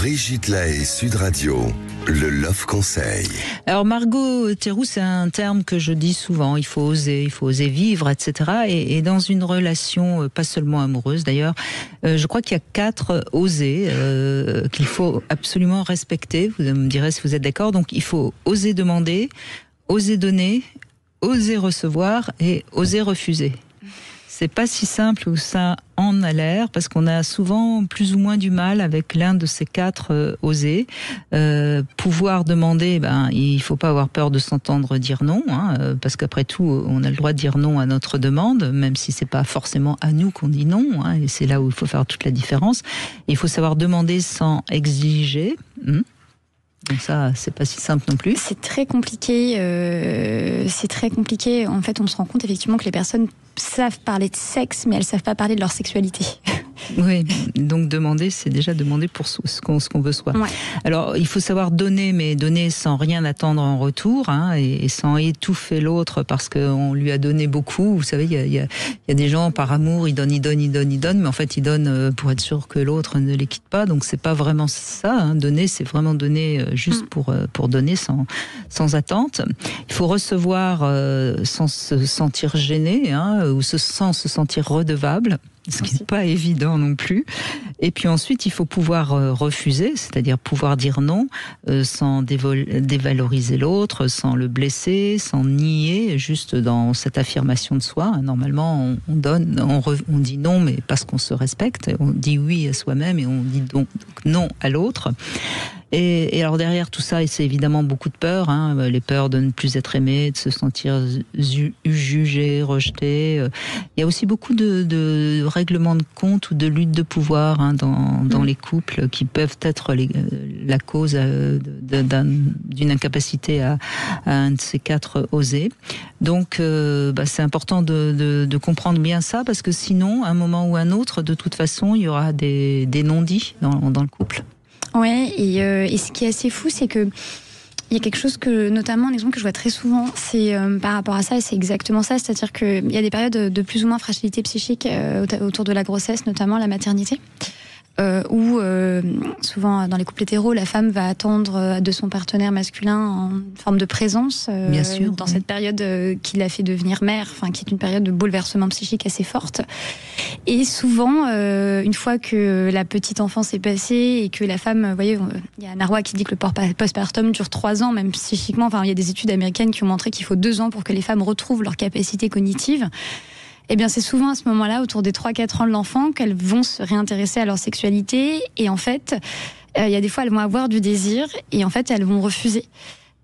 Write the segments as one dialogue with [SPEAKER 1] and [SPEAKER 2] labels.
[SPEAKER 1] Brigitte Lahaie, Sud Radio, le Love Conseil.
[SPEAKER 2] Alors Margot Théroux, c'est un terme que je dis souvent, il faut oser vivre, etc. Et dans une relation, pas seulement amoureuse d'ailleurs, je crois qu'il y a 4 oser qu'il faut absolument respecter. Vous me direz si vous êtes d'accord. Donc il faut oser demander, oser donner, oser recevoir et oser refuser. C'est pas si simple où ça en a l'air, parce qu'on a souvent plus ou moins du mal avec l'un de ces 4 oser. Pouvoir demander, il faut pas avoir peur de s'entendre dire non, parce qu'après tout, on a le droit de dire non à notre demande, même si c'est pas forcément à nous qu'on dit non, et c'est là où il faut faire toute la différence. Il faut savoir demander sans exiger. Donc ça, c'est pas si simple non plus.
[SPEAKER 3] C'est très compliqué. En fait, on se rend compte effectivement que les personnes savent parler de sexe, mais elles savent pas parler de leur sexualité.
[SPEAKER 2] Oui, donc demander, c'est déjà demander pour ce qu'on veut soi. Ouais. Alors, il faut savoir donner, mais donner sans rien attendre en retour, et sans étouffer l'autre parce qu'on lui a donné beaucoup. Vous savez, il y a des gens, par amour, ils donnent, mais en fait, ils donnent pour être sûr que l'autre ne les quitte pas. Donc, c'est pas vraiment ça. Donner, c'est vraiment donner juste pour donner sans attente. Il faut recevoir sans se sentir gêné, ou sans se sentir redevable. Ce qui n'est pas évident non plus. Et puis ensuite, il faut pouvoir refuser, c'est-à-dire pouvoir dire non sans dévaloriser l'autre, sans le blesser, sans nier, juste dans cette affirmation de soi. Normalement, on dit non, mais parce qu'on se respecte. On dit oui à soi-même et on dit donc non à l'autre. Et alors derrière tout ça, c'est évidemment beaucoup de peurs, les peurs de ne plus être aimé, de se sentir jugé, rejeté. Il y a aussi beaucoup de règlements de compte ou de lutte de pouvoir dans les couples qui peuvent être la cause d'une incapacité à un de ces 4 osés. Donc c'est important de comprendre bien ça, parce que sinon, à un moment ou à un autre, de toute façon, il y aura des non-dits dans le couple.
[SPEAKER 3] Ouais, et ce qui est assez fou, c'est que il y a quelque chose que, notamment un exemple que je vois très souvent, c'est par rapport à ça, et c'est exactement ça, c'est-à-dire qu'il y a des périodes de plus ou moins fragilité psychique autour de la grossesse, notamment la maternité. Où souvent dans les couples hétéros, la femme va attendre de son partenaire masculin en forme de présence
[SPEAKER 2] Bien sûr,
[SPEAKER 3] dans cette période qui l'a fait devenir mère, qui est une période de bouleversement psychique assez forte. Et souvent, une fois que la petite enfance est passée et que la femme, vous voyez, il y a Narwa qui dit que le postpartum dure 3 ans, même psychiquement. Il y a des études américaines qui ont montré qu'il faut 2 ans pour que les femmes retrouvent leur capacité cognitive. Eh bien, c'est souvent à ce moment-là, autour des 3-4 ans de l'enfant, qu'elles vont se réintéresser à leur sexualité. Et en fait, il y a des fois, elles vont avoir du désir et en fait, elles vont refuser.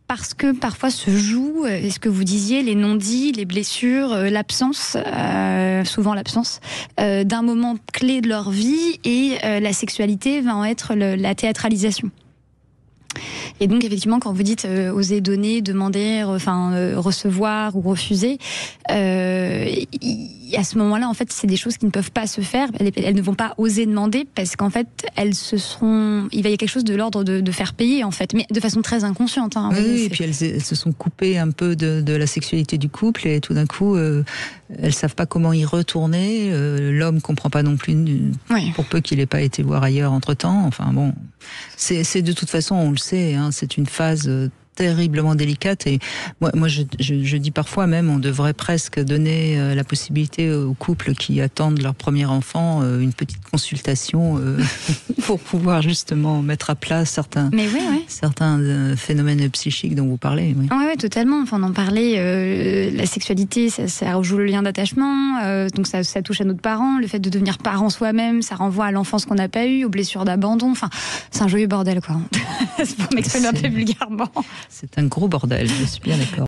[SPEAKER 3] Parce que parfois se joue, ce que vous disiez, les non-dits, les blessures, l'absence, souvent l'absence, d'un moment clé de leur vie, et la sexualité va en être la théâtralisation. Et donc effectivement, quand vous dites oser donner, demander, recevoir ou refuser, à ce moment-là, en fait, c'est des choses qui ne peuvent pas se faire. Elles ne vont pas oser demander parce qu'en fait, il va y avoir quelque chose de l'ordre de faire payer, en fait, mais de façon très inconsciente.
[SPEAKER 2] Oui, et puis elles se sont coupées un peu de la sexualité du couple, et tout d'un coup, elles savent pas comment y retourner. L'homme comprend pas non plus, pour peu qu'il ait pas été voir ailleurs entre-temps. Enfin bon, c'est de toute façon, on le sait, c'est une phase terriblement délicate, et moi je dis parfois même, on devrait presque donner la possibilité aux couples qui attendent leur premier enfant une petite consultation pour pouvoir justement mettre à plat certains phénomènes psychiques dont vous parlez. Oui,
[SPEAKER 3] totalement. On en parlait, la sexualité, ça rejoue le lien d'attachement, donc ça touche à notre parent, le fait de devenir parent soi-même, ça renvoie à l'enfance qu'on n'a pas eue, aux blessures d'abandon, c'est un joyeux bordel, quoi. C'est pour m'exprimer un peu vulgairement.
[SPEAKER 2] C'est un gros bordel, je suis bien d'accord.